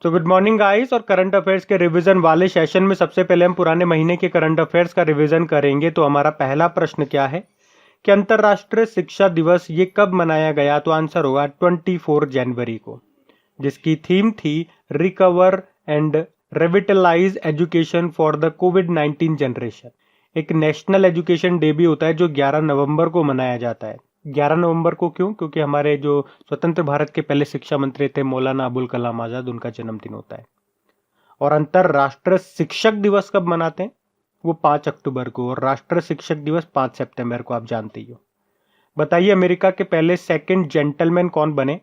तो good morning guys. और current affairs के रिवीजन वाले सेशन में सबसे पहले हम पुराने महीने के करंट अफेयर्स का रिवीजन करेंगे। तो हमारा पहला प्रश्न क्या है कि अंतर्राष्ट्रीय शिक्षा दिवस ये कब मनाया गया? तो आंसर होगा 24 जनवरी को, जिसकी थीम थी recover and revitalise education for the कोविड-19 जनरेशन। एक नेशनल एजुकेशन डे भी होता है जो 11 नवंबर को मनाया जाता है। 11 नवंबर को क्यों? क्योंकि हमारे जो स्वतंत्र भारत के पहले शिक्षा मंत्री थे मौलाना अबुल कलाम आजाद, उनका जन्मदिन होता है। और अंतरराष्ट्रीय शिक्षक दिवस कब मनाते हैं? वो 5 अक्टूबर को, और राष्ट्रीय शिक्षक दिवस 5 सितंबर को, आप जानते ही हो। बताइए अमेरिका के पहले सेकंड जेंटलमैन कौन बने?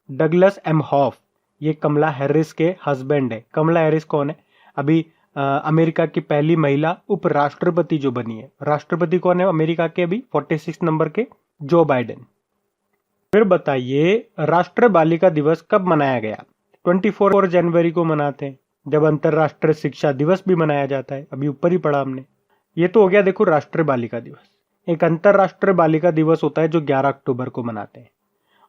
Douglas Emhoff. ये कमला हैरिस के हस्बैंड है। कमला हैरिस कौन है? अभी अमेरिका की पहली महिला उपराष्ट्रपति जो बनी है। राष्ट्रपति कौन है अमेरिका के अभी 46 नंबर के? Joe Biden. फिर बताइए राष्ट्रीय बालिका दिवस कब मनाया गया? 24 जनवरी को मनाते हैं, जब अंतरराष्ट्रीय शिक्षा दिवस भी मनाया जाता है। अभी ऊपर ही पढ़ा हमने। ये तो हो गया देखो राष्ट्रीय बालिका दिवस। एक अंतरराष्ट्रीय बालिका दिवस होता है जो 11 अक्टूबर को मनाते हैं।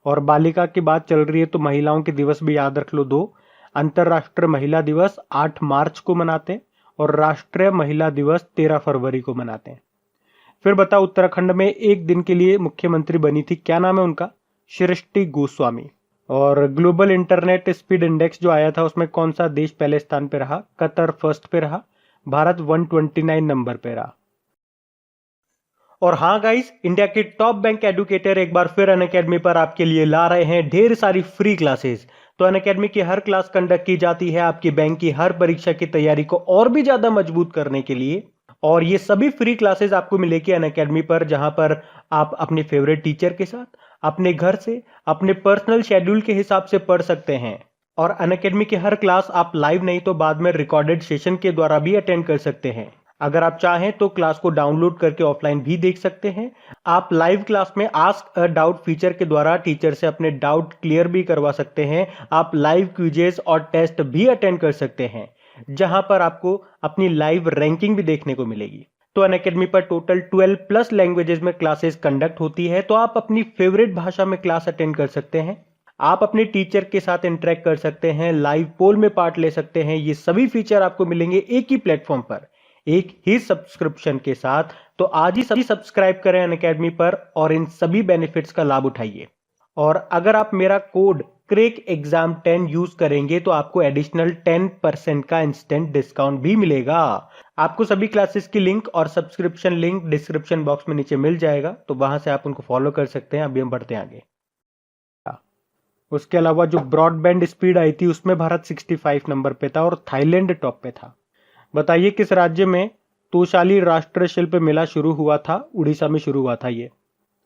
और बालिका की बात चल रही है तो महिलाओं के दिवस भी याद रख लो दो। अंतरराष्ट्रीय महिला दिवस 8 मार्च को मनाते हैं और राष्ट्रीय महिला दिवस 13 फरवरी को मनाते हैं। फिर बताओ उत्तराखंड में एक दिन के लिए मुख्यमंत्री बनी थी, क्या नाम है उनका? सृष्टि गोस्वामी। और ग्लोबल इंटरनेट स्पीड इंडेक्स जो आया था उसमें कौन सा देश पहले स्थान पे रहा? कतर फर्स्ट पे रहा, भारत 129 नंबर पे रहा। और हाँ गाइस, इंडिया के टॉप बैंक एडुकेटर एक बार फिर अनअकैडमी पर आपके लिए ला रहे हैं ढेर सारी फ्री क्लासेस। तो अनअकैडमी की हर क्लास कंडक्ट की जाती है आपकी बैंक की हर परीक्षा की तैयारी को और भी ज्यादा मजबूत करने के लिए। और ये सभी फ्री क्लासेस आपको मिलेगी अनअकैडमी पर, जहां पर आप अपने फेवरेट टीचर के साथ, अपने घर से, अपने पर्सनल शेड्यूल के हिसाब से पढ़ सकते हैं। और अनअकैडमी की हर क्लास आप लाइव नहीं तो बाद में रिकॉर्डेड सेशन के द्वारा भी अटेंड कर सकते हैं। अगर आप चाहें तो क्लास को डाउनलोड करके ऑफलाइन भी देख सकते हैं। आप लाइव क्लास में आस्क अ डाउट फीचर के द्वारा टीचर से अपने डाउट क्लियर भी करवा सकते हैं। आप लाइव क्विजेस और टेस्ट भी अटेंड कर सकते हैं, जहां पर आपको अपनी लाइव रैंकिंग भी देखने को मिलेगी। तो अनअकैडमी पर टोटल 12 प्लस लैंग्वेजेस में क्लासेस कंडक्ट होती है। तो आप अपनी फेवरेट भाषा में क्लास अटेंड कर सकते हैं। आप अपने टीचर के साथ इंटरेक्ट कर सकते हैं, लाइव पोल में पार्ट ले सकते हैं। ये सभी फीचर आपको मिलेंगे एक ही प्लेटफॉर्म पर, एक ही सब्सक्रिप्शन के साथ। तो आज ही सभी सब्सक्राइब करें अनअकैडमी पर और इन सभी बेनिफिट्स का लाभ उठाइए। और अगर आप मेरा कोड क्रेक एग्जाम 10 यूज करेंगे तो आपको एडिशनल 10% का इंस्टेंट डिस्काउंट भी मिलेगा। आपको सभी क्लासेस की लिंक और सब्सक्रिप्शन लिंक डिस्क्रिप्शन बॉक्स में नीचे मिल जाएगा, तो वहां से आप उनको फॉलो कर सकते हैं। अभी हम बढ़ते हैं आगे। उसके अलावा जो ब्रॉडबैंड स्पीड आई थी उसमें भारत 65 नंबर पे था और थाईलैंड टॉप पे था। बताइए किस राज्य में तोशाली राष्ट्रीय शिल्प मेला शुरू हुआ था? उड़ीसा में शुरू हुआ था ये।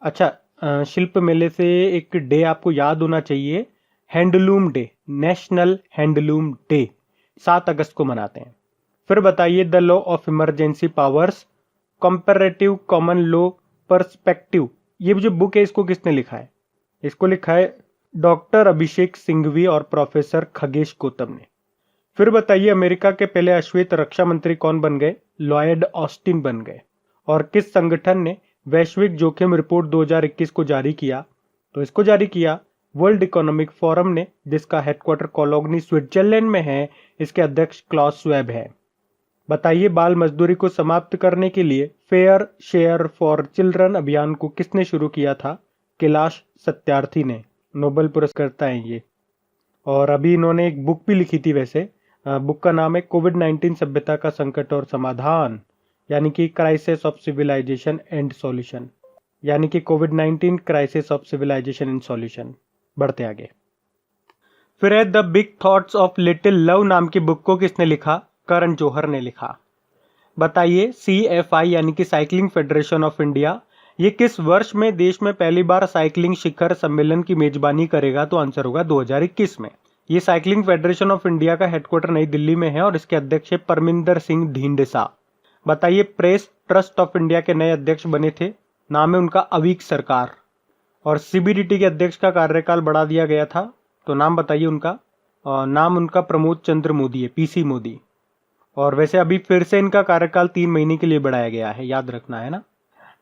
अच्छा, शिल्प मेले से एक डे आपको याद होना चाहिए, handloom day, national handloom day 7 अगस्त को मनाते हैं। फिर बताइए the law of emergency powers comparative common law perspective, ये जो बुक है इसको किसने लिखा है? इसको लिखा है डॉक्टर अभिषेक सिंघवी और प्रोफेसर खगेश गौतम ने। फिर बताइए अमेरिका के पहले अश्वेत रक्षा मंत्री कौन बन गए? लॉयड ऑस्टिन बन गए। और किस संगठन ने वैश्विक जोखिम रिपोर्ट 2021 को जारी किया? तो इसको जारी किया वर्ल्ड इकोनॉमिक फोरम ने, जिसका हेडक्वार्टर कोलोग्नी स्विट्जरलैंड में है। इसके अध्यक्ष क्लॉस स्वेब है। बताइए बाल मजदूरी को समाप्त करने के लिए फेयर शेयर फॉर चिल्ड्रन अभियान को किसने शुरू किया था? कैलाश सत्यार्थी ने, नोबेल पुरस्कर्ता हैं ये। और अभी इन्होंने एक बुक भी लिखी थी, वैसे बुक का नाम है कोविड-19 सभ्यता का संकट और समाधान, यानी कि crisis of civilisation and solution, यानी कि कोविड-19 crisis of civilisation and solution. बढ़ते आगे। फिर है the big thoughts of little love नाम की बुक को किसने लिखा? करण जौहर ने लिखा। बताइए CFI यानी कि साइकिलिंग फेडरेशन ऑफ इंडिया, ये किस वर्ष में देश में पहली बार साइकिलिंग शिखर सम्मेलन की मेजबानी करेगा? तो आंसर होगा 2021 में। ये साइकिलिंग फेडरेशन ऑफ इंडिया का हेडक्वार्टर नई दिल्ली में है और इसके अध्यक्ष है परमिंदर सिंह ढींढसा। बताइए प्रेस ट्रस्ट ऑफ इंडिया के नए अध्यक्ष बने थे, नाम है उनका अवीक सरकार। और CBDT के अध्यक्ष का कार्यकाल बढ़ा दिया गया था, तो नाम बताइए उनका। नाम उनका प्रमोद चंद्र मोदी है, PC मोदी। और वैसे अभी फिर से इनका कार्यकाल 3 महीने के लिए बढ़ाया गया है, याद रखना है ना।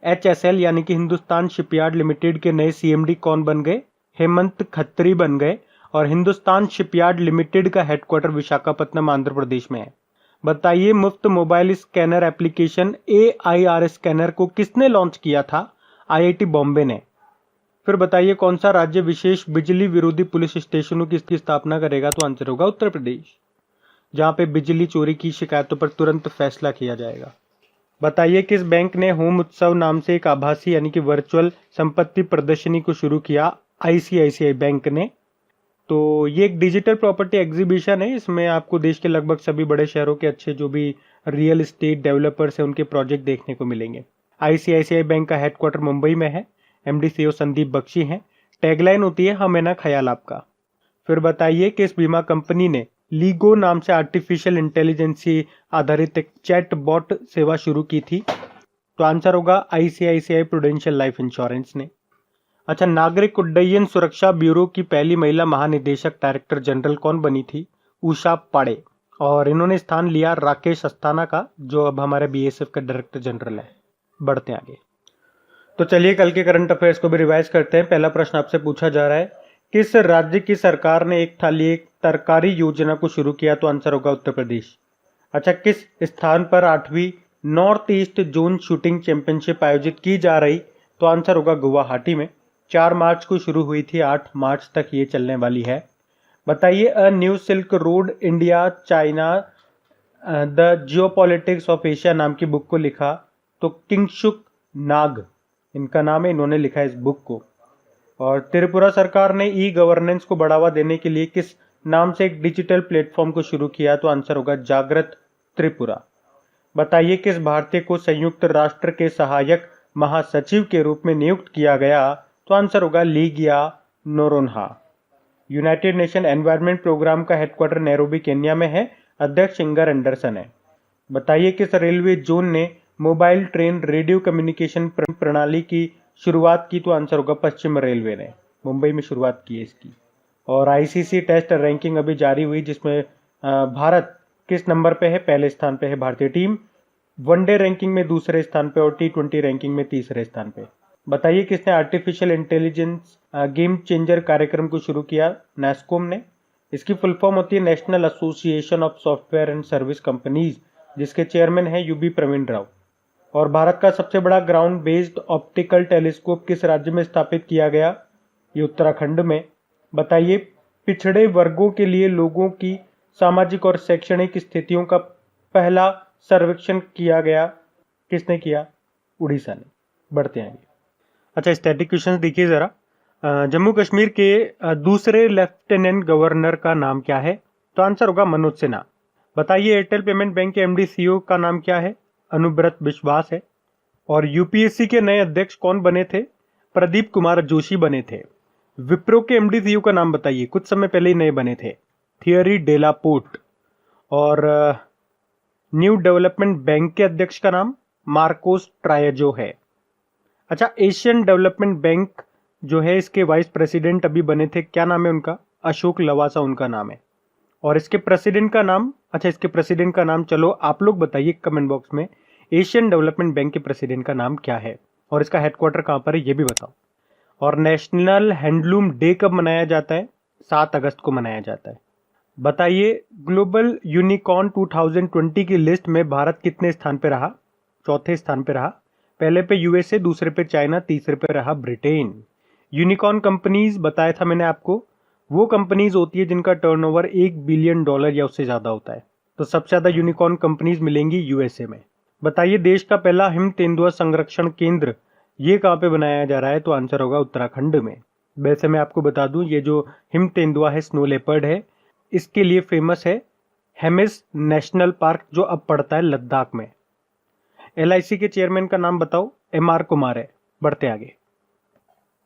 HSL यानी कि हिंदुस्तान शिपयार्ड लिमिटेड के नए CMD कौन बन गए? हेमंत खत्री बन गए। और हिंदुस्तान शिपयार्ड लिमिटेड का हेडक्वार्टर विशाखापत्तनम आंध्र प्रदेश में है। बताइए मुफ्त mobile scanner application AIR scanner को किसने लॉन्च किया था? IIT बॉम्बे ने। फिर बताइए कौन सा राज्य विशेष बिजली विरोधी पुलिस स्टेशनों की स्थापना करेगा? तो आंसर होगा उत्तर प्रदेश, जहां पे बिजली चोरी की शिकायतों पर तुरंत फैसला किया जाएगा। बताइए किस बैंक ने होम उत्सव नाम से एक आभासी यानी कि वर्चुअल संपत्ति प्रदर्शनी को शुरू किया? ICICI बैंक ने। तो ये एक डिजिटल प्रॉपर्टी एग्जीबिशन है, इसमें आपको देश के लगभग सभी बड़े शहरों के अच्छे जो भी रियल एस्टेट डेवलपर्स हैं उनके प्रोजेक्ट देखने को मिलेंगे। ICICI बैंक का हेडक्वार्टर मुंबई में है। MD CEO संदीप बख्शी हैं। टैगलाइन होती है हमें ना ख्याल आपका। फिर बताइए किस बीमा कंपनी ने लीगो नाम से आर्टिफिशियल इंटेलिजेंसी आधारित एक चैट बॉट सेवा शुरू की थी? तो आंसर होगा ICICI प्रूडेंशियल लाइफ इंश्योरेंस ने। अच्छा, नागरिक उड्डयन सुरक्षा ब्यूरो की पहली महिला महानिदेशक डायरेक्टर जनरल कौन बनी थी? उषा पाड़े। और इन्होंने स्थान लिया राकेश अस्थाना का, जो अब हमारे BSF का डायरेक्टर जनरल है। बढ़ते हैं आगे। तो चलिए कल के करंट अफेयर्स को भी रिवाइज करते हैं। पहला प्रश्न आपसे पूछा जा रहा है, किस राज्य की सरकार ने एक थाली एक तरकारी योजना को शुरू किया? तो आंसर होगा उत्तर प्रदेश। अच्छा, किस स्थान पर 8वीं north east zone shooting championship आयोजित की जा रही? तो आंसर होगा गुवाहाटी में। 4 मार्च को शुरू हुई थी, 8 मार्च तक ये चलने वाली है। बताइए a new silk road India China the geopolitics of Asia नाम की बुक को लिखा? तो किंगशुक नाग इनका नाम है, इन्होंने लिखा है इस बुक को। और त्रिपुरा सरकार ने ई गवर्नेंस को बढ़ावा देने के लिए किस नाम से एक डिजिटल प्लेटफॉर्म को शुरू किया? तो आंसर होगा जागृत त्रिपुरा। बताइए किस भारतीय को संयुक्त राष्ट्र के सहायक महासचिव के रूप में नियुक्त किया गया? तो आंसर होगा Ligia Noronha. United Nation Environment Programme का हेडक्वार्टर नैरोबी केन्या में है। अध्यक्ष इंगर एंडरसन है। बताइए किस रेलवे जोन ने मोबाइल ट्रेन रेडियो कम्युनिकेशन प्रणाली की शुरुआत की? तो आंसर होगा पश्चिम रेलवे ने, मुंबई में शुरुआत की है इसकी। और ICC टेस्ट रैंकिंग अभी जारी हुई, जिसमें भारत किस नंबर पे है? पहले स्थान पे है भारतीय टीम। वनडे रैंकिंग में दूसरे स्थान पे और T20 रैंकिंग में तीसरे स्थान पे। बताइए किसने आर्टिफिशियल इंटेलिजेंस गेम चेंजर कार्यक्रम को शुरू किया? नैस्कॉम ने। इसकी फुल फॉर्म होती है national association of software and service companies, जिसके चेयरमैन है UB प्रवीण राव। और भारत का सबसे बड़ा ग्राउंड बेस्ड ऑप्टिकल टेलीस्कोप किस राज्य में स्थापित किया गया? ये उत्तराखंड में। बताइए पिछड़े वर्गों के लिए लोगों की सामाजिक और शैक्षणिक स्थितियों का पहला सर्वेक्षण किया गया? किसने किया? उड़ीसा ने। बढ़ते हैं आगे। अच्छा, स्टैटिक क्वेश्चन देखिए जरा। जम्मू कश्मीर के दूसरे लेफ्टिनेंट गवर्नर का नाम क्या है? तो आंसर होगा मनोज सिन्हा। बताइए एयरटेल पेमेंट बैंक के MD CEO का नाम क्या है? अनुव्रत विश्वास है। और UPSC के नए अध्यक्ष कौन बने थे? प्रदीप कुमार जोशी बने थे। विप्रो के MD CEO का नाम बताइए, कुछ समय पहले ही नए बने थे। थियरी डेलापोर्ट। और न्यू डेवलपमेंट बैंक के अध्यक्ष का नाम मार्कोस ट्रायजो है। अच्छा, एशियन डेवलपमेंट बैंक जो है इसके वाइस प्रेसिडेंट अभी बने थे, क्या नाम है उनका? अशोक लवासा उनका नाम है। और इसके प्रेसिडेंट का नाम, अच्छा इसके प्रेसिडेंट का नाम चलो आप लोग बताइए कमेंट बॉक्स में, एशियन डेवलपमेंट बैंक के प्रेसिडेंट का नाम क्या है और इसका हेडक्वार्टर कहाँ पर है ये भी बताओ। और नेशनल हैंडलूम डे कब मनाया जाता है? 7 अगस्त को मनाया जाता है। बताइए ग्लोबल यूनिकॉर्न 2020 की लिस्ट में भारत कितने स्थान पे रहा? चौथे स्थान पे रहा। पहले पे USA, दूसरे पे चाइना, तीसरे पे रहा ब्रिटेन। यूनिकॉर्न कंपनीज बताया था मैंने आपको, वो कंपनीज होती है जिनका टर्नओवर $1 बिलियन या उससे ज्यादा होता है। तो सबसे ज्यादा यूनिकॉर्न कंपनीज मिलेंगी USA में। बताइए देश का पहला हिम तेंदुआ संरक्षण केंद्र ये कहाँ पे बनाया जा रहा है? तो आंसर होगा उत्तराखंड में। वैसे मैं आपको बता दूं, ये जो हिम तेंदुआ है, स्नो लेपर्ड है, इसके लिए फेमस है हेमिस नेशनल पार्क जो अब पड़ता है लद्दाख में। LIC के चेयरमैन का नाम बताओ? MR कुमार है। बढ़ते आगे।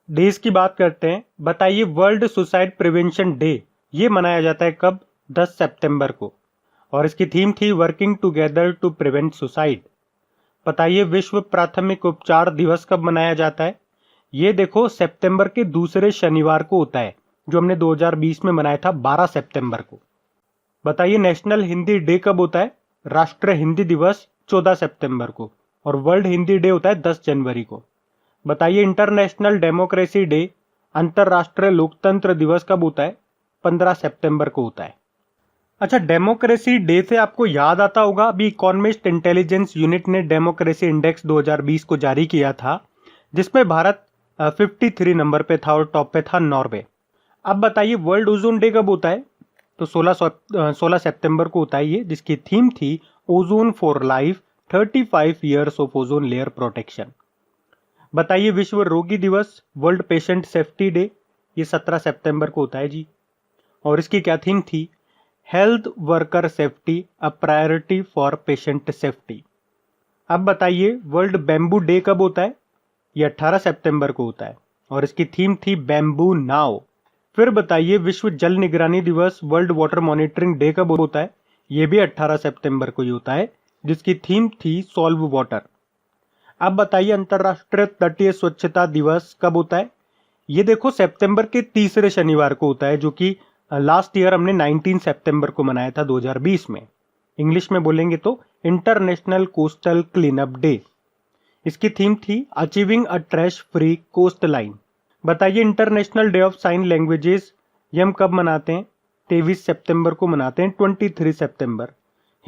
डेज की बात करते हैं। बताइए वर्ल्ड सुसाइड प्रिवेंशन डे ये मनाया जाता है कब? 10 सितंबर को। और इसकी थीम थी working together to prevent suicide. बताइए विश्व प्राथमिक उपचार दिवस कब मनाया जाता है? ये देखो सितंबर के दूसरे शनिवार को होता है, जो हमने 2020 में मनाया था 12 सितंबर को। बताइए नेशनल हिंदी डे कब होता है? राष्ट्रीय हिंदी दिवस 14 सितंबर को। और वर्ल्ड हिंदी डे होता है 10 जनवरी को। बताइए इंटरनेशनल डेमोक्रेसी डे, अंतरराष्ट्रीय लोकतंत्र दिवस कब होता है? 15 सितंबर को होता है। अच्छा, डेमोक्रेसी डे से आपको याद आता होगा, अभी इकोनॉमिस्ट इंटेलिजेंस यूनिट ने डेमोक्रेसी इंडेक्स 2020 को जारी किया था, जिसमें भारत 53 नंबर पे था और टॉप पे था नॉर्वे। अब बताइए वर्ल्ड ओजोन डे कब होता है? तो 16 सितंबर को होता है ये, जिसकी थीम थी ozone for life 35 years of ozone layer protection. बताइए विश्व रोगी दिवस, वर्ल्ड पेशेंट सेफ्टी डे, ये 17 सितंबर को होता है जी, और इसकी क्या थीम थी? Health worker safety a priority for patient safety. अब बताइए वर्ल्ड बैम्बू डे कब होता है? ये 18 सितंबर को होता है और इसकी थीम थी बैम्बू नाउ। फिर बताइए विश्व जल निगरानी दिवस, वर्ल्ड वाटर मॉनिटरिंग डे कब होता है? ये भी 18 सितंबर को ही होता है, जिसकी थीम थी सॉल्व वाटर। अब बताइए अंतरराष्ट्रीय तटीय स्वच्छता दिवस कब होता है? ये देखो सितंबर के तीसरे शनिवार को होता है, जो कि लास्ट ईयर हमने 19 सितंबर को मनाया था 2020 में। इंग्लिश में बोलेंगे तो international coastal clean up day. इसकी थीम थी achieving a trash free coastline. बताइए international day of sign languages ये हम कब मनाते हैं? 23 सितंबर को मनाते हैं, 23 सितंबर।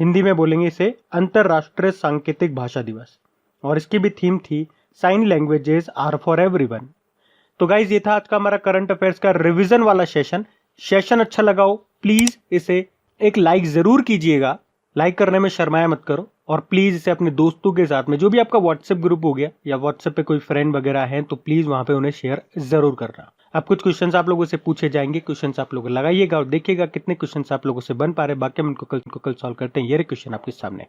हिंदी में बोलेंगे इसे अंतरराष्ट्रीय सांकेतिक भाषा दिवस, और इसकी भी थीम थी sign languages are for everyone. तो गाइज ये था आज का हमारा करंट अफेयर्स का रिवीजन वाला सेशन अच्छा लगा हो प्लीज इसे एक लाइक जरूर कीजिएगा, लाइक करने में शर्माया मत करो, और प्लीज इसे अपने दोस्तों के साथ में, जो भी आपका व्हाट्सएप ग्रुप हो गया या व्हाट्सएप पे कोई फ्रेंड वगैरह हैं, तो प्लीज वहां पे उन्हें शेयर जरूर करना। अब कुछ क्वेश्चंस आप लोगों से पूछे जाएंगे, क्वेश्चंस आप लोग लगाइएगा और देखिएगा कितने क्वेश्चंस आप लोगों से बन पा रहे, बाकी हम इनको कल सॉल्व करते हैं। ये क्वेश्चन आपके सामने।